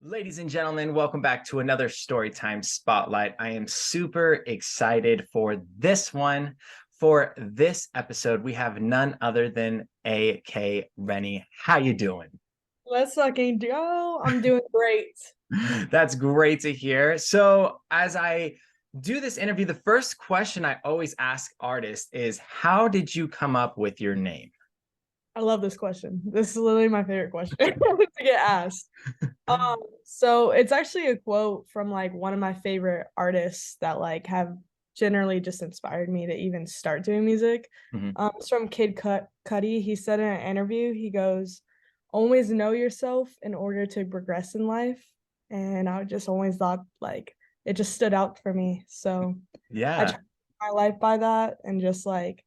Ladies and gentlemen, welcome back to another Storytime Spotlight. I am super excited for this one. For this episode, we have none other than AK Renny. How you doing? Let's fucking go. I'm doing great. That's great to hear. So, as I do this interview, the first question I always ask artists is, how did you come up with your name? I love this question. This is literally my favorite question to get asked. So it's actually a quote from like one of my favorite artists that like have generally just inspired me to even start doing music. Mhm. It's from Cudi. He said in an interview, he goes, "Always know yourself in order to progress in life." And I just always thought like it just stood out for me. So I Yeah. try to live my life by that and just like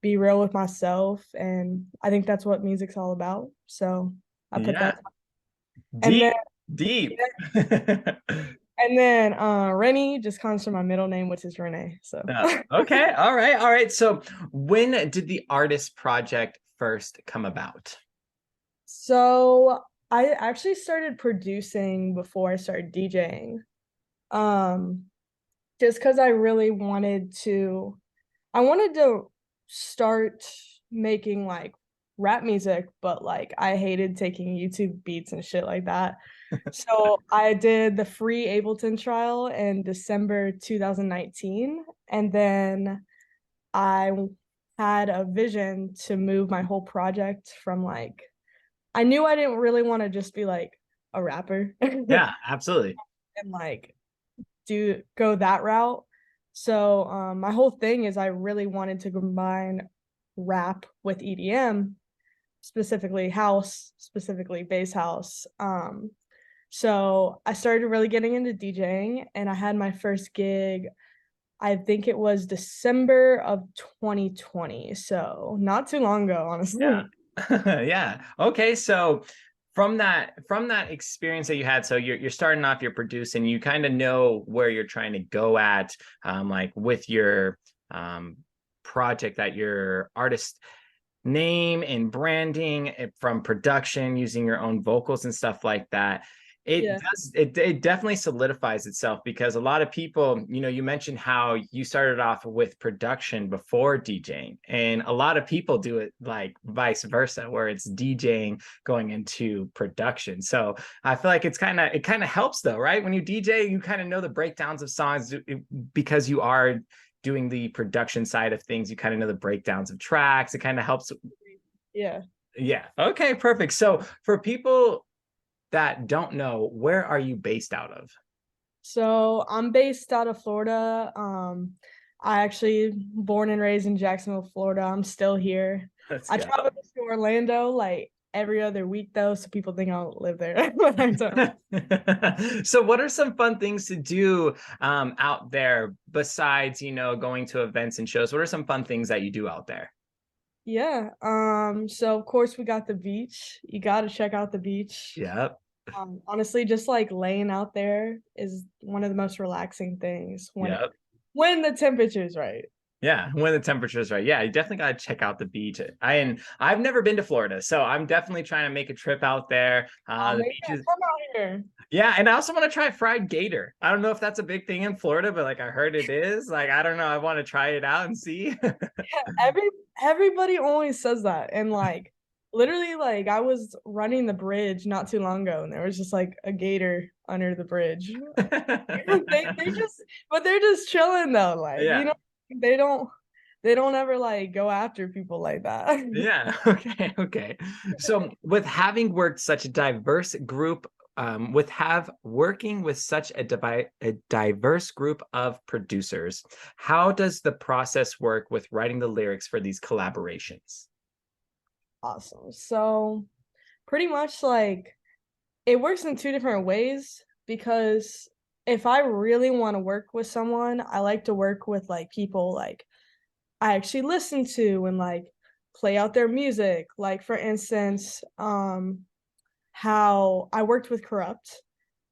be real with myself. And I think that's what music's all about. So I put Yeah. that. And then Deep, deep. Rennie just comes from my middle name, which is Renee. So Okay. All right. All right. So, when did the artist project first come about? so I actually started producing before I started DJing. Um just because I wanted to start making like rap music, but like I hated taking YouTube beats and shit like that. So I did the free Ableton trial in December 2019, and then I had a vision to move my whole project from like I knew I didn't really want to just be like a rapper and Yeah, absolutely. like do go that route. So my whole thing is I really wanted to combine rap with EDM, specifically house, specifically bass house. So I started really getting into DJing, and I had my first gig. I think it was December of 2020, so not too long ago, Yeah. honestly. Yeah. Okay. So, from that experience that you had, so you're starting off, you're producing, you kind of know where you're trying to go at, like with your um project, that your artist name and branding, from production, using your own vocals and stuff like that. It Yeah. does, it definitely solidifies itself, because a lot of people, you mentioned how you started off with production before DJing, and a lot of people do it like vice versa, where it's DJing going into production. So I feel like it kind of helps though, right? When you DJ, you kind of know the breakdowns of songs, because you are doing the production side of things. You kind of know the breakdowns of tracks. It kind of helps. Yeah. Yeah. Okay, perfect. So, for people that don't know, where are you based out of? So I'm based out of Florida. I actually born and raised in Jacksonville, Florida. I'm still here. Let's I go. travel to Orlando like every other week though, so people think I don't live there. But I don't. So, what are some fun things to do out there besides, going to events and shows? What are some fun things that you do out there? Yeah. So of course we got the beach. You gotta check out the beach. Yep. Honestly, just like laying out there is one of the most relaxing things Yep. when the temperature's right. Yeah, when the temperature's right. Yeah, you definitely got to check out the beach. I've never been to Florida, so I'm definitely trying to make a trip out there. The Maybe beach is, come out here. yeah, and I also want to try fried gator. I don't know if that's a big thing in Florida, but like I heard it is. Like, I don't know. I want to try it out and see. Every everybody always says that, and like literally, like I was running the bridge not too long ago, and there was just like a gator under the bridge. They just, but they're just chilling though, like Yeah. they don't they don't ever like go after people like that. Yeah. Okay. Okay. So, with having worked such a diverse group, working with such a diverse group of producers, how does the process work with writing the lyrics for these collaborations? Awesome. So pretty much like it works in two different ways because if I really want to work with someone, I like to work with like people like I actually listen to and like play out their music. Like for instance, how I worked with Corrupt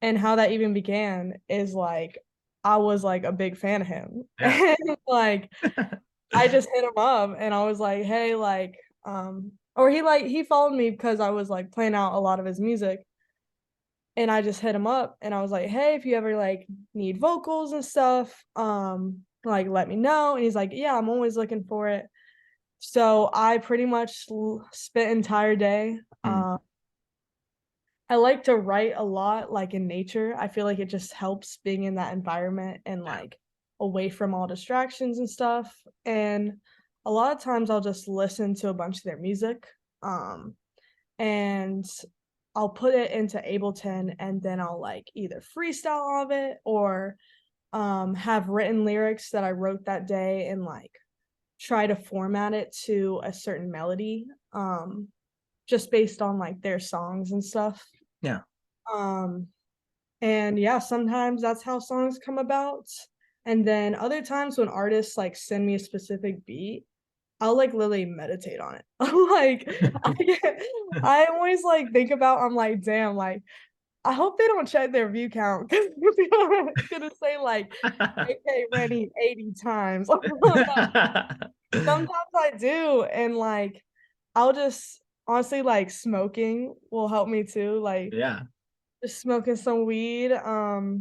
and how that even began is like I was like a big fan of him. Yeah. And like I just hit him up and I was like, hey, or he followed me because I was like playing out a lot of his music. And I just hit him up and I was like, hey, if you ever like need vocals and stuff, like let me know. And he's like, yeah, I'm always looking for it. So I pretty much spent entire day. Mm. I like to write a lot, like in nature. I feel like it just helps being in that environment and Yeah. like away from all distractions and stuff. And a lot of times I'll just listen to a bunch of their music. Um, and I'll put it into Ableton and then I'll like either freestyle of it or have written lyrics that I wrote that day and like try to format it to a certain melody, just based on like their songs and stuff. Yeah. Um, and yeah, sometimes that's how songs come about. And then other times when artists like send me a specific beat, I'll like literally meditate on it. Like I always like think about, I'm like, damn, like I hope they don't check their view count because it's gonna say like AK Renny 80 times. Sometimes I do, and like I'll just honestly like smoking will help me too. Like Yeah. just smoking some weed. I'll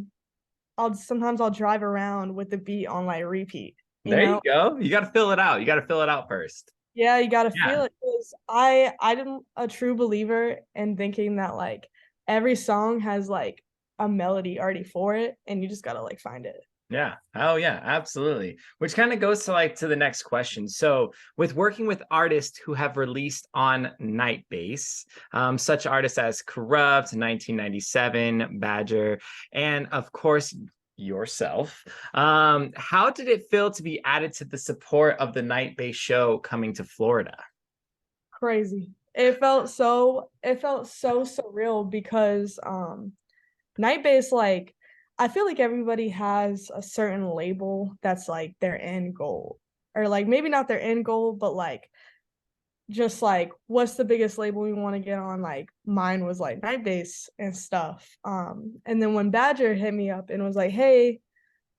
drive around with the beat on like repeat, you There you know? go. You got to fill it out. You got to fill it out first. Yeah, you gotta Yeah. feel it because I'm a true believer in thinking that like every song has like a melody already for it, and you just gotta like find it. Yeah. Oh yeah, absolutely. Which kind of goes to like to the next question. So with working with artists who have released on Nightbase, such artists as Corrupt, 1997, Badger, and of course yourself, how did it feel to be added to the support of the Nightbase show coming to Florida? Crazy. It felt so surreal because Nightbase, like, I feel like everybody has a certain label that's like their end goal. Or like maybe not their end goal, but like just like what's the biggest label we want to get on? Like mine was like Nightbase and stuff. And then when Badger hit me up and was like, hey,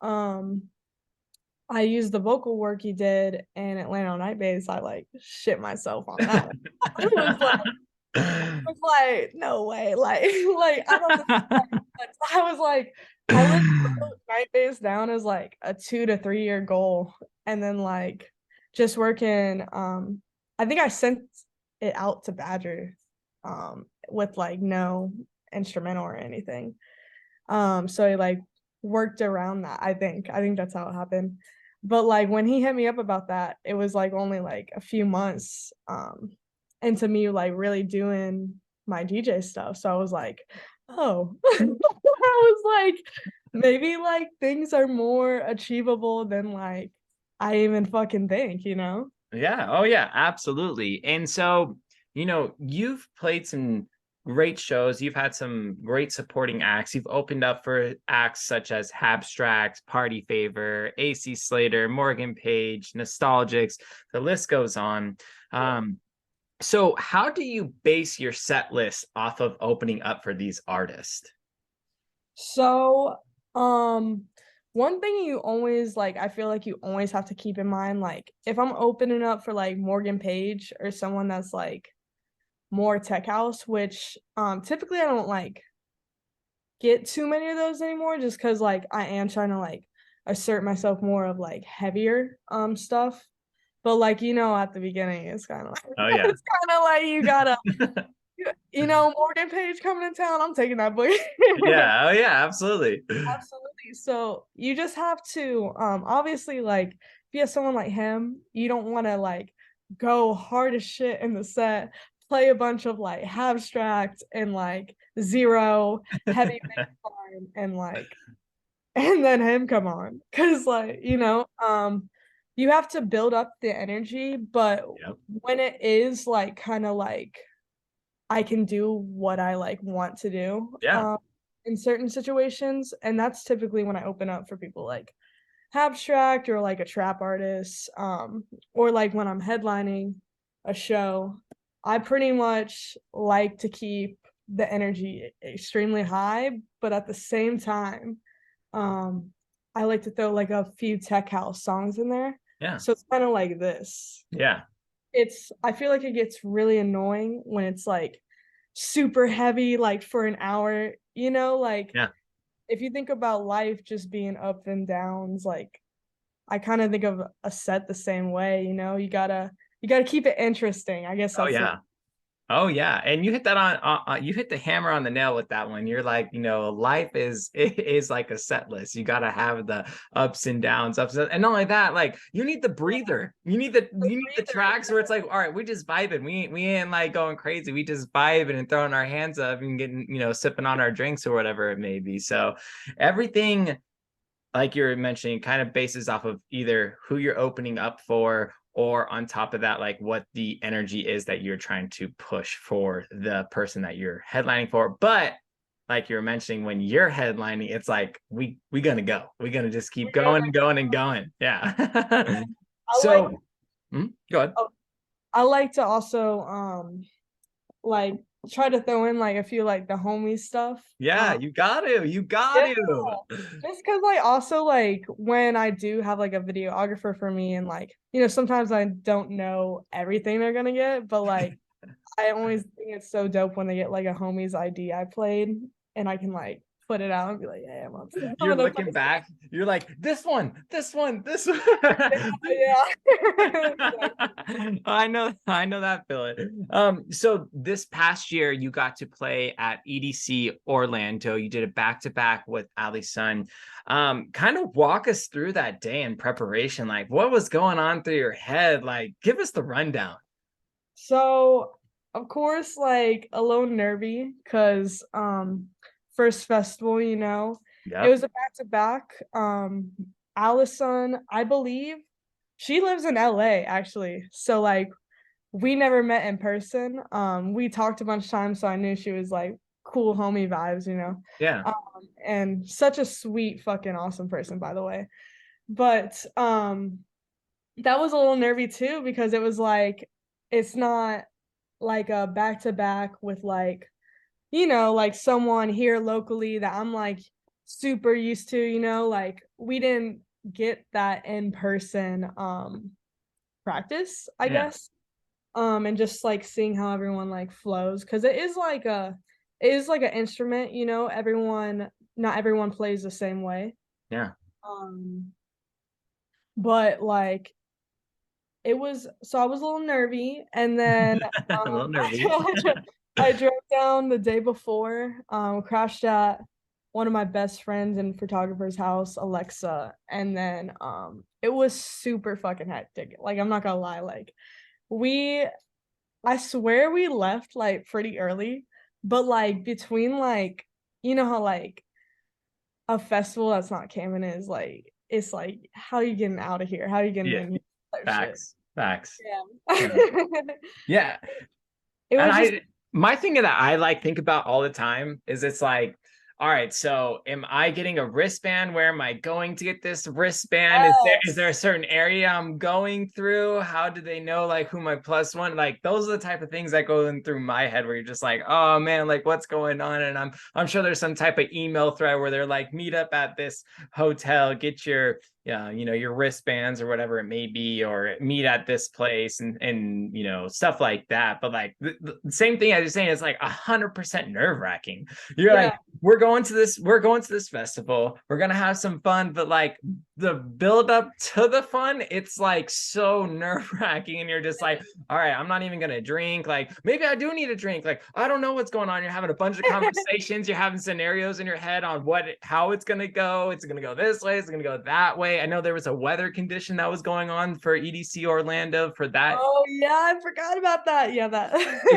um, I used the vocal work he did in Atlanta on Nightbase, I like shit myself on that one. I was like, no way. Like like I don't know. I was like, I literally wrote Nightbase down as like a 2 to 3 year goal. And then like just working, I think I sent it out to Badger with like no instrumental or anything. So he like worked around that, I think. I think that's how it happened. But like when he hit me up about that, it was like only like a few months into me like really doing my DJ stuff. So I was like, oh, I was like, maybe like things are more achievable than like I even fucking think, you know? Yeah. Oh, yeah, absolutely. And so, you've played some great shows. You've had some great supporting acts. You've opened up for acts such as Abstract, Party Favor, AC Slater, Morgan Page, Nostalgics. The list goes on. So, how do you base your set list off of opening up for these artists? So, one thing you always like, I feel like you always have to keep in mind, like if I'm opening up for like Morgan Page or someone that's like more tech house, which typically I don't like get too many of those anymore, just because like I am trying to like assert myself more of like heavier stuff. But like at the beginning, it's kind of like Oh, yeah. it's kind of like you gotta Morgan Page coming to town. I'm taking that boy. Yeah. Oh, yeah, absolutely. Absolutely. So you just have to obviously like if you have someone like him, you don't want to like go hard as shit in the set, play a bunch of like abstract and like zero heavy bass line and like and then him come on. Cause like, you have to build up the energy, but Yep. when it is like kind of like I can do what I like want to do Yeah. in certain situations, and that's typically when I open up for people like Abstract or like a trap artist, or like when I'm headlining a show. I pretty much like to keep the energy extremely high, but at the same time, um, I like to throw like a few tech house songs in there. Yeah. So it's kind of like this. Yeah. I feel like it gets really annoying when it's like super heavy like for an hour, you know, like Yeah. if you think about life just being up and downs, like I kind of think of a set the same way, you know, you gotta keep it interesting. I guess Oh that's the yeah. Oh yeah, and you hit that on you hit the hammer on the nail with that one. You're like, life is is like a set list. You got to have the ups and not only that, like you need the breather. You need the breather. tracks where it's like, all right, we just vibing. We ain't like going crazy. We just vibing and throwing our hands up and getting, sipping on our drinks or whatever it may be. So everything like you're mentioning kind of bases off of either who you're opening up for or on top of that like what the energy is that you're trying to push for the person that you're headlining for. But like you were mentioning, when you're headlining, it's like we gonna go, we're gonna just keep We're going gonna and going and going. Yeah. I like So go ahead. oh, I like to also like try to throw in like a few like the homie stuff. Yeah, you got Yeah, to. just because like also like when I do have like a videographer for me and like sometimes I don't know everything they're gonna get, but like I always think it's so dope when they get like a homie's ID I played and I can like put it out and be like, yeah, I'm You're gonna play looking back, you're like, this one. yeah. I know that feeling. So this past year you got to play at EDC Orlando. You did a back-to-back with Ali's son. Kind of walk us through that day in preparation. Like what was going on through your head? Like, give us the rundown. So of course like a little nervy because first festival, it Yep. was a back to back. Allison, I believe she lives in LA actually. So like we never met in person. We talked a bunch of times, so I knew she was like cool homie vibes. Yeah. And such a sweet fucking awesome person, by the way. But that was a little nervy too because it was like it's not like a back to back with like like someone here locally that I'm like super used to, like we didn't get that in person practice, I Yeah. guess. And just like seeing how everyone like flows because it is like an instrument, everyone not everyone plays the same way. Yeah. Um but like it was so I was a little nervy and then A little nervy. I drove down the day before, crashed at one of my best friends and photographer's house, Alexa, and then it was super fucking hectic. Like I'm not gonna lie, like we I swear we left like pretty early, but like between like how like a festival that's not camping is like it's like how you getting out of here? How you getting Yeah. in here? Type shit. Facts. Facts. Yeah. Yeah. Yeah. It And was just my thing that I like think about all the time is it's like, all right, so am I getting a wristband? Where am I going to get this wristband? Is there a yes. certain area I'm going through? How do they know like who my plus one? Like those are the type of things that go in through my head where you're just like, oh man, like what's going on? And I'm sure there's some type of email thread where they're like, meet up at this hotel, get your yeah, your wristbands or whatever it may be, or meet at this place and stuff like that. But like the same thing I was saying is like 100% nerve-wracking. You're Yeah. like, we're going to this festival, we're gonna have some fun, but like the build up to the fun, it's like so nerve-wracking, and you're just like, all right, I'm not even gonna drink. Like maybe I do need a drink. Like I don't know what's going on. You're having a bunch of conversations, you're having scenarios in your head on how it's gonna go. It's gonna go this way, it's gonna go that way. I know there was a weather condition that was going on for EDC Orlando for that. Oh yeah, I forgot about that. Yeah,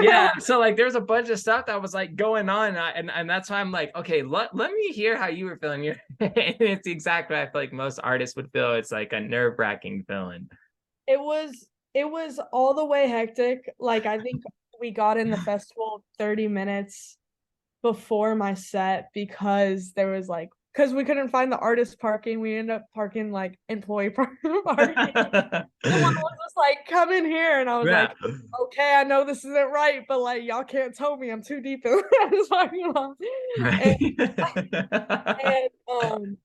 Yeah, that. so like there's a bunch of stuff that was like going on, and that's why I'm like, okay, let me hear how you were feeling. It's exactly what I feel like most artists would feel. It's like a nerve-wracking feeling. It was all the way hectic. Like I think we got in the festival 30 minutes before my set because there was like because we couldn't find the artist parking. We ended up parking like employee parking. Someone was just like, come in here. And I was Yeah. like, okay, I know this isn't right, but like y'all can't tell me I'm too deep in this parking lot. And, Right. and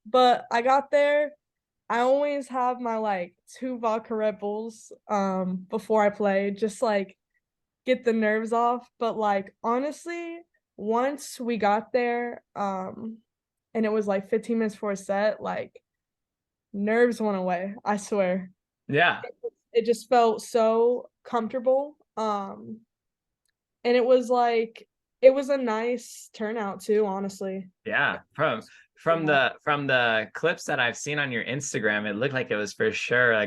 but I got there. I always have my like two vodka Red Bulls before I play, just like get the nerves off. But like honestly, once we got there, and it was like 15 minutes for a set, like nerves went away. I swear. Yeah. It just felt so comfortable. And it was like it was a nice turnout too, honestly. Yeah, from the clips that I've seen on your Instagram, it looked like it was for sure a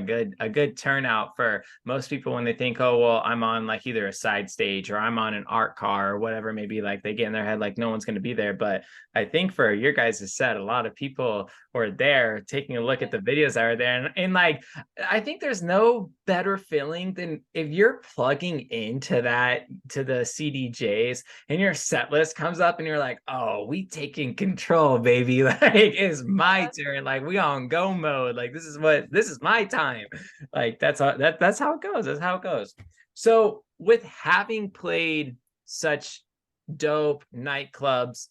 good turnout for most people when they think, oh well, I'm on like either a side stage or I'm on an art car or whatever. Maybe like they get in their head like no one's going to be there. But I think for your guys' set, a lot of people were there taking a look at the videos that are there, and like I think there's no better feeling than if you're plugging into that to the CDJs and your set list comes up and you're like, oh, we taking control, baby. Like it's my turn. Like we on go mode. Like this is my time. Like that's how it goes. That's how it goes. So with having played such dope nightclubs,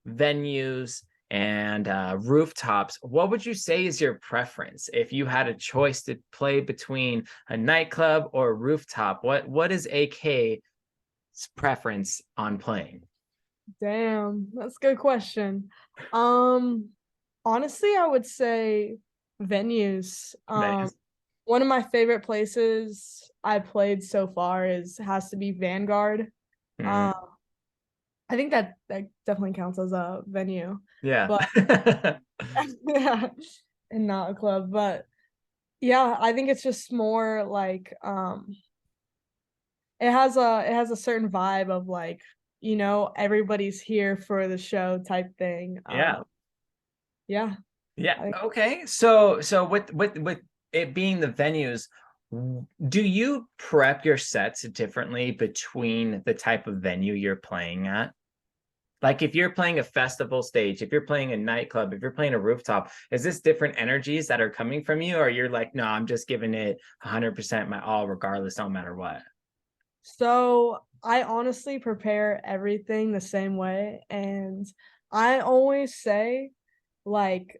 venues, and rooftops, what would you say is your preference if you had a choice to play between a nightclub or a rooftop? What is AK's preference on playing? Damn, that's a good question. Honestly, I would say venues. Nice. One of my favorite places I played so far is has to be Vanguard. Mm, Um, I think that definitely counts as a venue, yeah. but yeah, and not a club. But yeah, I think it's just more like it has a certain vibe of like, everybody's here for the show type thing. Yeah. Yeah. Yeah. I think Okay. So with it being the venues, do you prep your sets differently between the type of venue you're playing at? Like if you're playing a festival stage, if you're playing a nightclub, if you're playing a rooftop, is this different energies that are coming from you, or you're like, no, I'm just giving it 100% my all, regardless, no matter what? so I honestly prepare everything the same way, and I always say like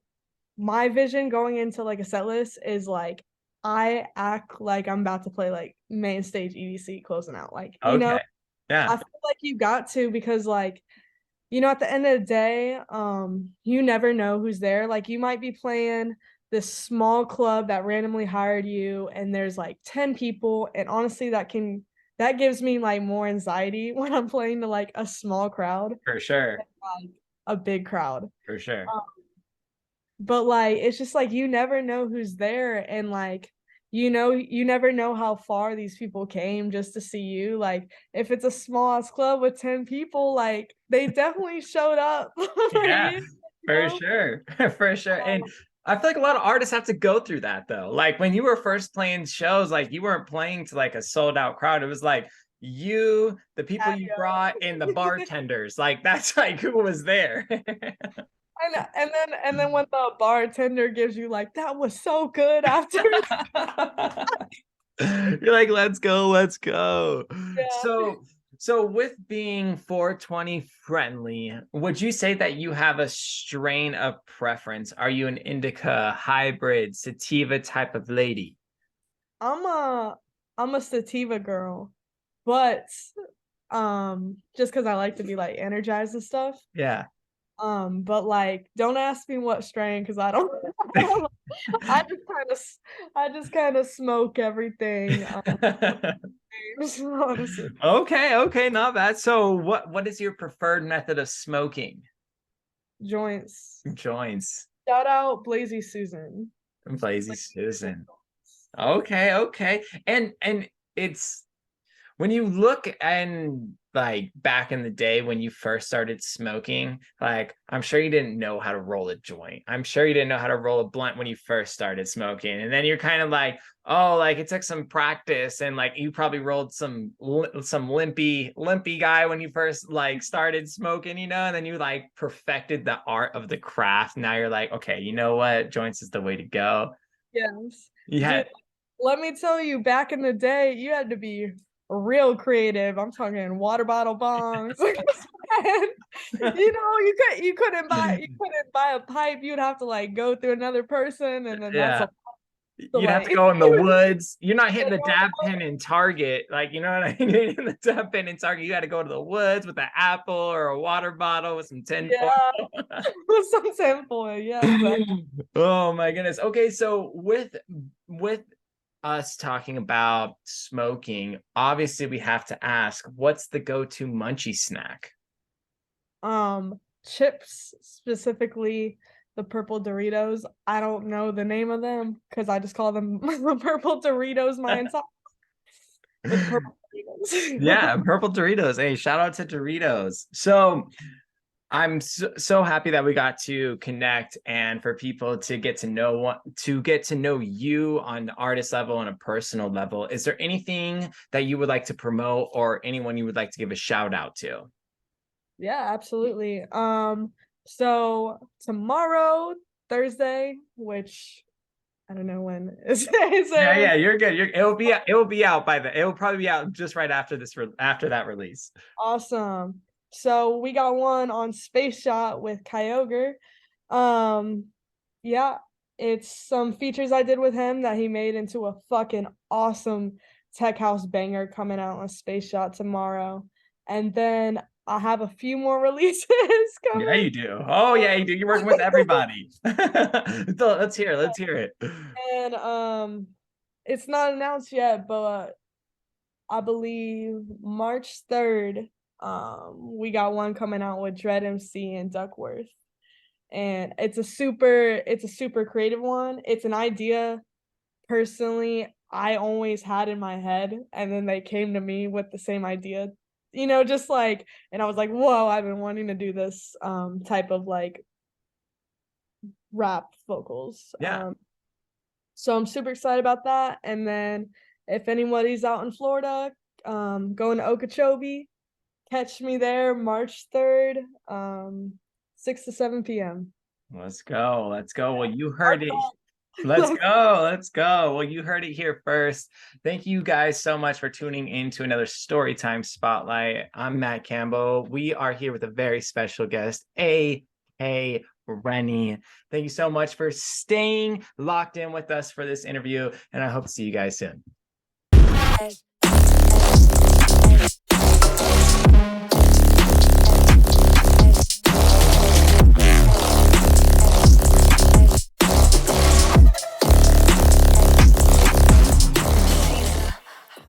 my vision going into like a set list is like I act like I'm about to play like main stage EDC closing out. Like, Okay. Yeah, I feel like you got to because like at the end of the day, you never know who's there. Like you might be playing this small club that randomly hired you and there's like 10 people, and honestly that gives me like more anxiety when I'm playing to like a small crowd for sure. than like a big crowd. For sure. Um, but like it's just like you never know who's there, and like you never know how far these people came just to see you. Like if it's a small ass club with 10 people, like they definitely showed up for Yeah, you, for know? sure. For sure. And Um, I feel like a lot of artists have to go through that though. Like when you were first playing shows, like you weren't playing to like a sold out crowd. It was like you, the people you brought, and the bartenders. Like that's like who was there. and then when the bartender gives you like that was so good after. You're like, let's go, let's go. Yeah. So with being 420 friendly, would you say that you have a strain of preference? Are you an indica, hybrid, sativa type of lady? I'm a I'm a sativa girl, but just because I like to be like energized and stuff. Yeah. But like, don't ask me what strain because I don't. I just kind of, I just kind of smoke everything. Honestly, Okay, okay, not bad. So what is your preferred method of smoking? joints. Joints. Shout out Blazy Susan. Lazy Like, Susan. Okay, okay. And it's when you look and like back in the day when you first started smoking, like I'm sure you didn't know how to roll a joint. I'm sure you didn't know how to roll a blunt when you first started smoking. And then you're kind of like, oh, like it took some practice and like you probably rolled some limpy guy when you first like started smoking, and then you like perfected the art of the craft. Now you're like, okay, you know what? Joints is the way to go. yes, Yeah. dude. Let me tell you, back in the day, you had to be real creative. I'm talking water bottle bongs. You couldn't buy a pipe. You'd have to like go through another person, and then that's Yeah. a You'd have to Like, go in the woods. You're not hitting the dab pen in Target. Like, you know what I mean? In the dab pen in Target, you got to go to the woods with an apple or a water bottle with some tinfoil. yeah, with some tinfoil. Yeah, exactly. Oh my goodness. Okay, so with us talking about smoking, obviously we have to ask, what's the go-to munchie snack? Chips, specifically the purple Doritos. I don't know the name of them because I just call them purple Doritos my entire, but the purple Yeah, Doritos. purple Doritos. Hey, shout out to Doritos. So I'm so happy that we got to connect and for people to get to know you on the artist level and a personal level. Is there anything that you would like to promote or anyone you would like to give a shout out to? Yeah, absolutely. So tomorrow, Thursday, which I don't know when is Yeah, airing. yeah, you're good. It'll be out by the it'll probably be out just right after after that release. Awesome. So we got one on Space Shot with Kyogre. Um, yeah, it's some features I did with him that he made into a fucking awesome tech house banger coming out on Space Shot tomorrow. And then I have a few more releases Yeah, coming. you do. Oh yeah, you do. You're working with everybody. So let's hear it. Let's hear it. And it's not announced yet, but I believe March 3rd, we got one coming out with Dread MC and Duckworth. And it's a super creative one. It's an idea personally I always had in my head, and then they came to me with the same idea. Just like, and I was like, whoa, I've been wanting to do this type of like rap vocals. Yeah. So I'm super excited about that. And then if anybody's out in Florida, going to Okeechobee, catch me there March 3rd, 6 to 7 p.m. Let's go. Let's go. Well, you heard it. Let's Let's go. Let's go. Well, you heard it here first. Thank you guys so much for tuning in to another Storytime Spotlight. I'm Matt Campbell. We are here with a very special guest, AK Renny. Thank you so much for staying locked in with us for this interview, and I hope to see you guys soon.